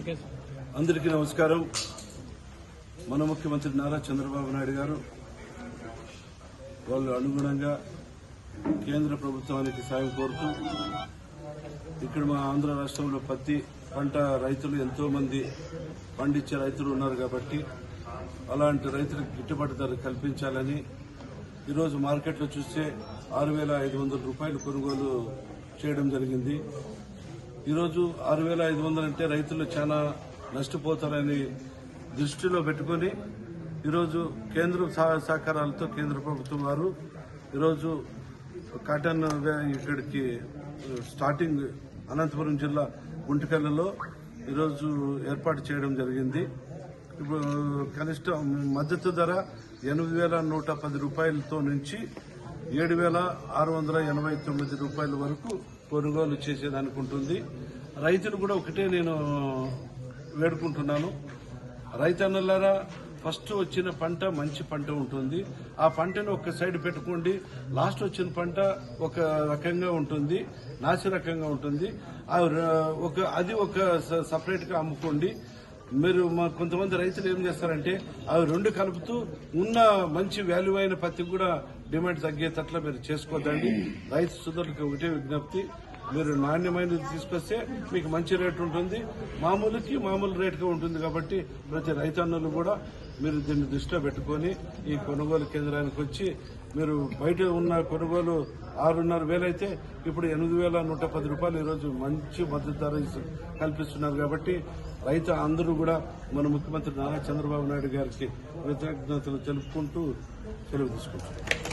అందరికీ నమస్కారం. మన ముఖ్యమంత్రి నారా చంద్రబాబు నాయుడు గారు వాళ్ళు అనుగుణంగా కేంద్ర ప్రభుత్వానికి సాయం కోరుతూ ఇక్కడ మా ఆంధ్ర రాష్ట్రంలో పత్తి పంట రైతులు ఎంతో మంది పండించే రైతులు ఉన్నారు కాబట్టి అలాంటి రైతులకు గిట్టుబాటు ధర కల్పించాలని ఈరోజు మార్కెట్లో చూస్తే 6,500 రూపాయలు కొనుగోలు చేయడం జరిగింది. ఈరోజు 6,500 అంటే రైతులు చాలా నష్టపోతారని దృష్టిలో పెట్టుకుని ఈరోజు కేంద్ర సహకారాలతో కేంద్ర ప్రభుత్వం వారు ఈరోజు కాటన్ ఇక్కడికి స్టార్టింగ్ అనంతపురం జిల్లా గుంటకల్లలో ఈరోజు ఏర్పాటు చేయడం జరిగింది. ఇప్పుడు కనిష్ట మద్దతు ధర 8,110 రూపాయలతో నుంచి 7,689 రూపాయల వరకు కొనుగోలు చేసేదానికి ఉంటుంది. రైతులు కూడా ఒకటే నేను వేడుకుంటున్నాను, రైతన్నలారా ఫస్ట్ వచ్చిన పంట మంచి పంట ఉంటుంది. ఆ పంటను ఒక సైడ్ పెట్టుకోండి. లాస్ట్ వచ్చిన పంట ఒక రకంగా ఉంటుంది, నాసి రకంగా ఉంటుంది. అది ఒక సపరేట్ గా అమ్ముకోండి. మీరు కొంతమంది రైతులు ఏం చేస్తారంటే అవి రెండు కలుపుతూ ఉన్న మంచి వాల్యూ అయిన పత్తికి కూడా డిమాండ్ తగ్గేటట్లా మీరు చేసుకోవద్దండి. రైతు సోదరులకు ఒకటే విజ్ఞప్తి, మీరు నాణ్యమైనది తీసుకొస్తే మీకు మంచి రేటు ఉంటుంది, మామూలుకి మామూలు రేటుగా ఉంటుంది. కాబట్టి ప్రతి రైతన్నులు కూడా మీరు దీన్ని దృష్టిలో పెట్టుకుని ఈ కొనుగోలు కేంద్రానికి వచ్చి మీరు బయట ఉన్న కొనుగోలు 6,500 అయితే ఇప్పుడు 8,110 రూపాయలు ఈరోజు మంచి మద్దతు ధర కల్పిస్తున్నారు. కాబట్టి రైతు అందరూ కూడా మన ముఖ్యమంత్రి నారా చంద్రబాబు నాయుడు గారికి కృతజ్ఞతలు తెలుపుకుంటూ సెలవు తీసుకుంటున్నారు.